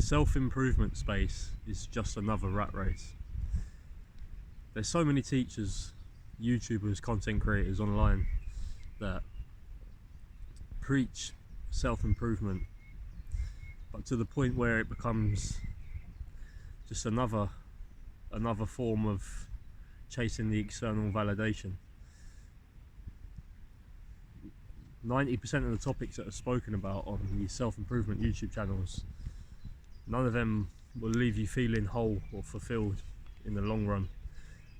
The self-improvement space is just another rat race. There's so many teachers, YouTubers, content creators online that preach self-improvement, but to the point where it becomes just another form of chasing the external validation. 90% of the topics that are spoken about on these self-improvement YouTube channels, none of them will leave you feeling whole or fulfilled in the long run.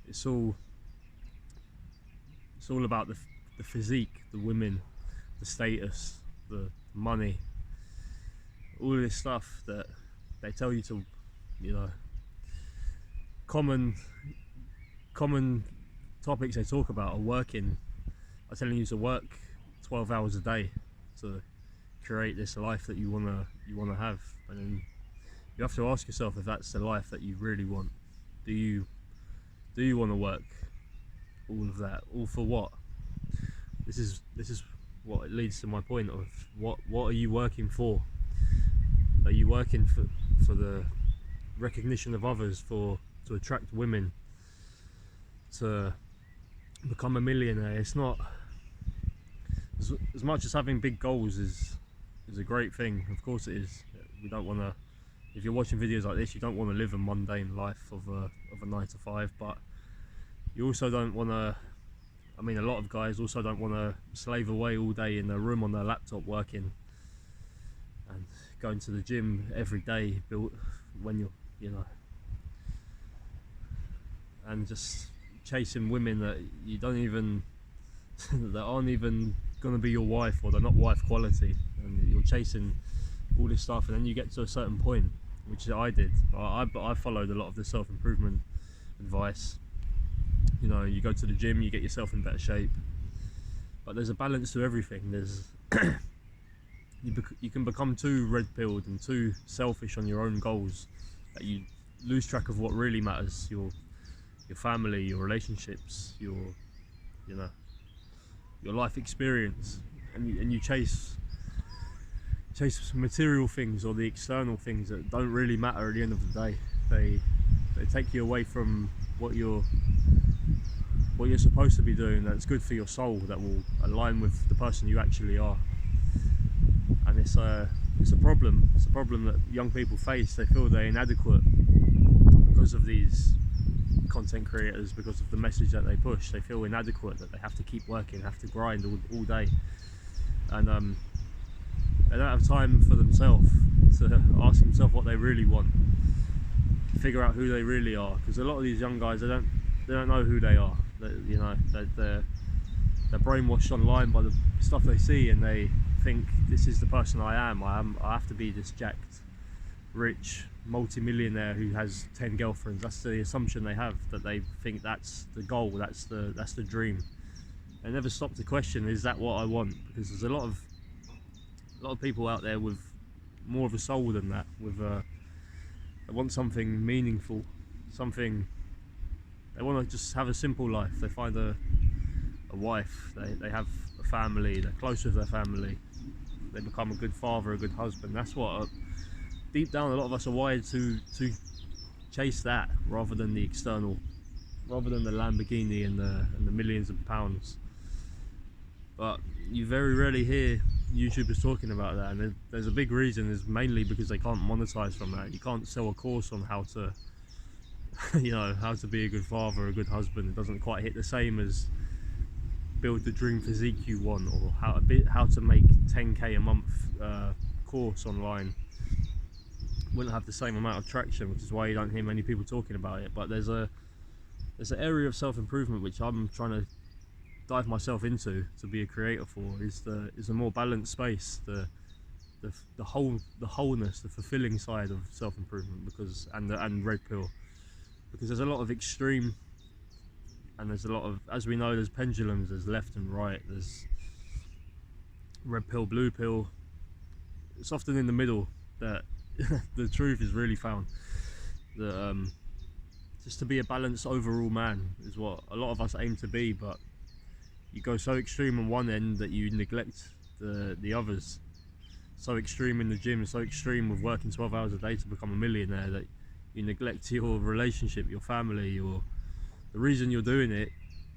It's all about the physique, the women, the status, the money, all of this stuff that they tell you to, you know, common topics they talk about are telling you to work 12 hours a day to create this life that you wanna have, and then you have to ask yourself if that's the life that you really want. Do you want to work all of that, all for what? This is what leads to my point of what are you working for? Are you working for the recognition of others, to attract women, to become a millionaire? It's not as much as having big goals is a great thing. Of course it is. We don't want to, if you're watching videos like this, you don't want to live a mundane life of a 9 to 5, but you also don't want to, I mean, a lot of guys also don't want to slave away all day in their room on their laptop working and going to the gym every day when you're, you know, and just chasing women that you don't even that aren't even going to be your wife, or they're not wife quality, and you're chasing all this stuff, and then you get to a certain point, which I did. I followed a lot of the self-improvement advice. You know, you go to the gym, you get yourself in better shape, but there's a balance to everything. There's you can become too red-pilled and too selfish on your own goals that you lose track of what really matters: your family, your relationships, your life experience, and you chase material things or the external things that don't really matter at the end of the day. They take you away from what you're supposed to be doing, that's good for your soul, that will align with the person you actually are. And it's a problem. It's a problem that young people face. They feel they're inadequate because of these content creators, because of the message that they push. They feel inadequate, that they have to keep working, have to grind all day, and they don't have time for themselves to ask themselves what they really want, figure out who they really are. Because a lot of these young guys, they don't know who they are. They're brainwashed online by the stuff they see, and they think, this is the person I am. I have to be this jacked, rich, multi-millionaire who has 10 girlfriends. That's the assumption they have, that they think that's the goal, that's the dream. They never stop to question, is that what I want? Because there's a lot of people out there with more of a soul than that, they want something meaningful, something, they want to just have a simple life. They find a wife, they have a family, they're close with their family, they become a good father, a good husband. That's what deep down a lot of us are wired to chase, that rather than the external, rather than the Lamborghini and the millions of pounds. But you very rarely hear YouTubers talking about that, and there's a big reason, is mainly because they can't monetize from that. You can't sell a course on how to how to be a good father, a good husband. It doesn't quite hit the same as build the dream physique you want, or how to make 10k a month course online. Wouldn't have the same amount of traction, which is why you don't hear many people talking about it. But there's an area of self-improvement which I'm trying to dive myself into to be a creator for, is a more balanced space, the wholeness, the fulfilling side of self-improvement, because and red pill, because there's a lot of extreme, and there's a lot of, as we know, there's pendulums, there's left and right, there's red pill, blue pill. It's often in the middle that the truth is really found. That just to be a balanced overall man is what a lot of us aim to be, but you go so extreme on one end that you neglect the others. so extreme in the gym, so extreme with working 12 hours a day to become a millionaire, that you neglect your relationship, your family, the reason you're doing it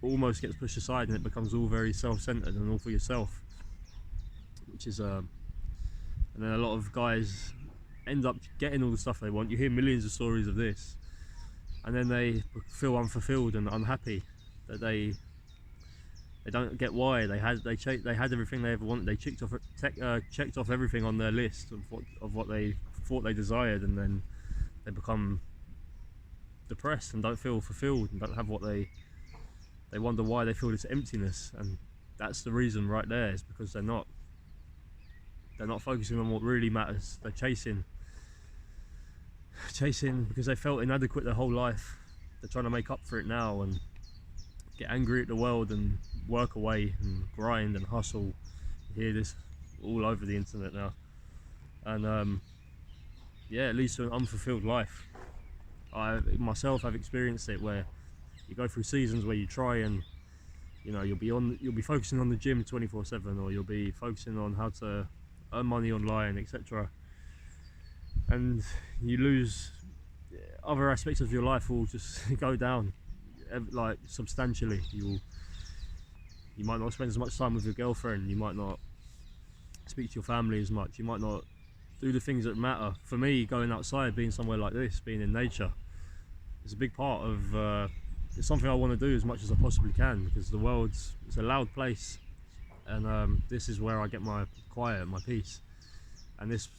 almost gets pushed aside, and it becomes all very self-centered and all for yourself, which is and then a lot of guys end up getting all the stuff they want. You hear millions of stories of this, and then they feel unfulfilled and unhappy, that they don't get why they had everything they ever wanted. They checked off everything on their list of what they thought they desired, and then they become depressed and don't feel fulfilled and don't have what they wonder why they feel this emptiness. And that's the reason right there, is because they're not focusing on what really matters. They're chasing because they felt inadequate their whole life. They're trying to make up for it now and get angry at the world and work away and grind and hustle. You hear this all over the internet now, and yeah, it leads to an unfulfilled life. I myself have experienced it, where you go through seasons where you try and you'll be focusing on the gym 24/7, or you'll be focusing on how to earn money online, etc., and you lose other aspects of your life. Will just go down, like substantially. You might not spend as much time with your girlfriend, you might not speak to your family as much, you might not do the things that matter. For me, going outside, being somewhere like this, being in nature, is a big part of it's something I want to do as much as I possibly can, because the world's a loud place, and this is where I get my quiet, my peace. And this,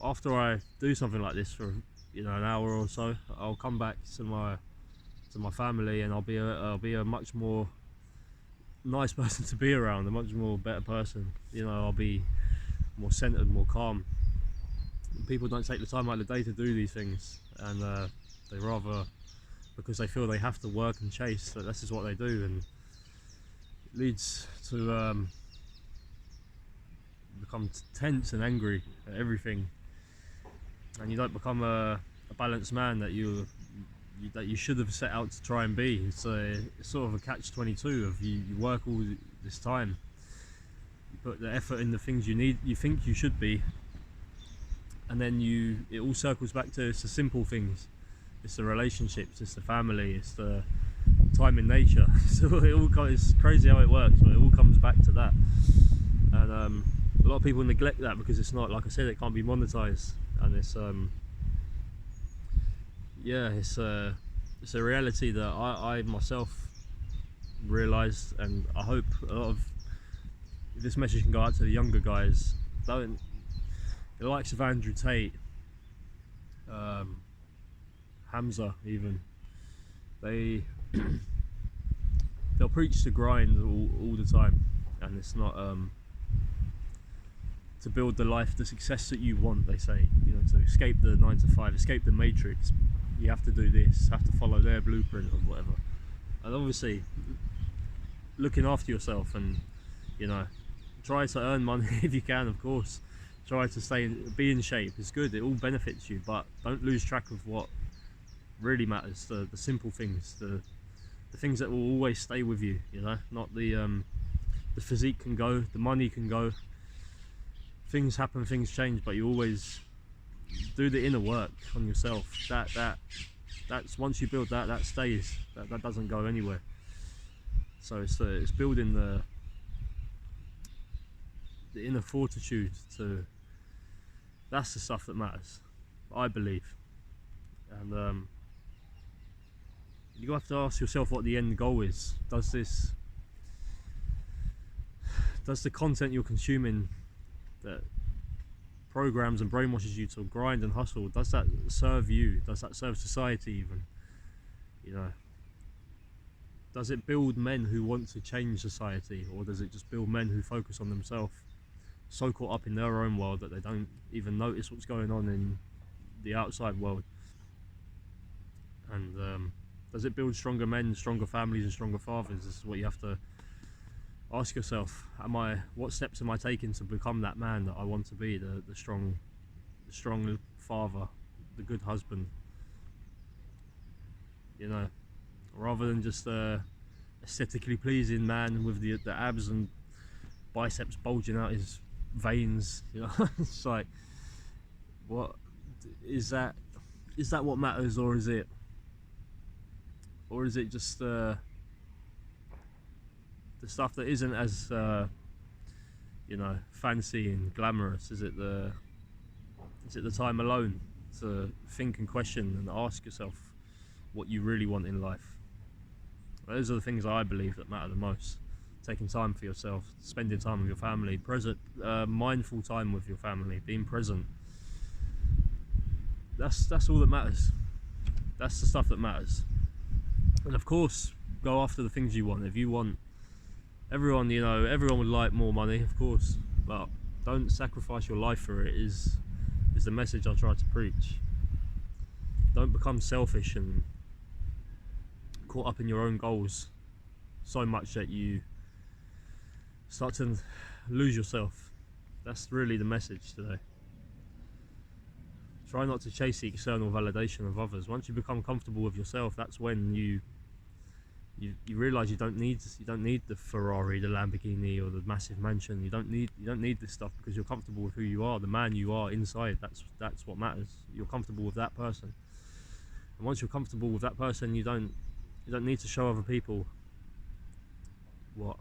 after I do something like this for an hour or so, I'll come back to my family, and I'll be a much more nice person to be around, a much more better person. I'll be more centered, more calm. People don't take the time out of the day to do these things, and they rather, because they feel they have to work and chase, that this is what they do, and it leads to become tense and angry at everything, and you don't become a balanced man that you should have set out to try and be. It's sort of a catch-22 of you work all this time, you put the effort in the things you think you should be, and then it all circles back to it's the simple things. It's the relationships, it's the family, it's the time in nature. So it's crazy how it works, but it all comes back to that. And a lot of people neglect that because it's not, like I said, it can't be monetized, and it's it's a reality that I myself realised, and I hope a lot of this message can go out to the younger guys. The likes of Andrew Tate, Hamza, even, they'll preach the grind all the time, and it's not to build the life, the success that you want. They say, to escape the 9 to 5, escape the matrix, you have to do this, have to follow their blueprint or whatever. And obviously, looking after yourself, and try to earn money if you can, of course. Try to be in shape. It's good, it all benefits you, but don't lose track of what really matters, the simple things, the things that will always stay with you, not the physique can go, the money can go, things happen, things change, but you always do the inner work on yourself. That's once you build that stays, that doesn't go anywhere. So it's building the inner fortitude that's the stuff that matters, I believe. And you have to ask yourself what the end goal is. Does the content you're consuming that programs and brainwashes you to grind and hustle, does that serve you? Does that serve society even? Does it build men who want to change society, or does it just build men who focus on themselves, so caught up in their own world that they don't even notice what's going on in the outside world? And does it build stronger men, stronger families, and stronger fathers? This is what you have to ask yourself. What steps am I taking to become that man that I want to be, the strong father, the good husband? Rather than just aesthetically pleasing man with the abs and biceps bulging out his veins, you know. It's like, what is that? Is that what matters, or is it just the stuff that isn't as you know, fancy and glamorous? Is it the time alone to think and question and ask yourself what you really want in life? Those are the things I believe that matter the most. Taking time for yourself, spending time with your family, mindful time with your family, being present. That's all that matters. That's the stuff that matters. And of course, go after the things you want. If you want, everyone would like more money, of course, but don't sacrifice your life for it, is the message I try to preach. Don't become selfish and caught up in your own goals so much that you start to lose yourself. That's really the message today. Try not to chase the external validation of others. Once you become comfortable with yourself, that's when you realize you don't need the Ferrari, the Lamborghini, or the massive mansion. You don't need this stuff, because you're comfortable with who you are, the man you are inside. That's what matters. You're comfortable with that person, and once you're comfortable with that person, you don't need to show other people what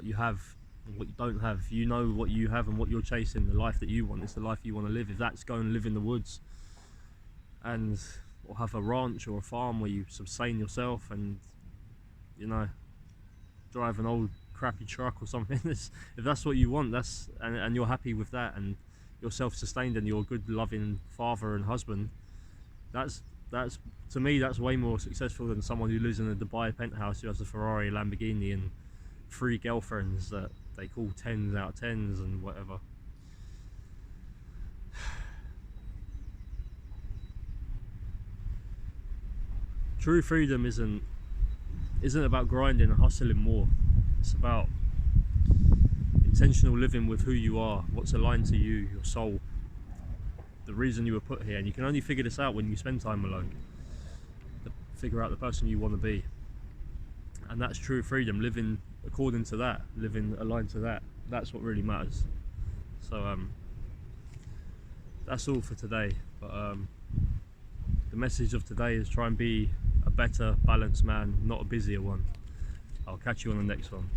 you have and what you don't have. You know what you have and what you're chasing. The life that you want is the life you want to live. If that's go and live in the woods or have a ranch or a farm where you sustain yourself and, you know, drive an old crappy truck or something, if that's what you want, and you're happy with that, and you're self-sustained and you're a good loving father and husband, that's to me, that's way more successful than someone who lives in a Dubai penthouse who has a Ferrari, Lamborghini, and 3 girlfriends that they call 10s out of 10s and whatever. True freedom isn't about grinding and hustling more. It's about intentional living with who you are, what's aligned to you, your soul, the reason you were put here. And you can only figure this out when you spend time alone, to figure out the person you want to be. And that's true freedom, living according to that, living aligned to that. That's what really matters. So that's all for today. But the message of today is try and be a better, balanced man, not a busier one. I'll catch you on the next one.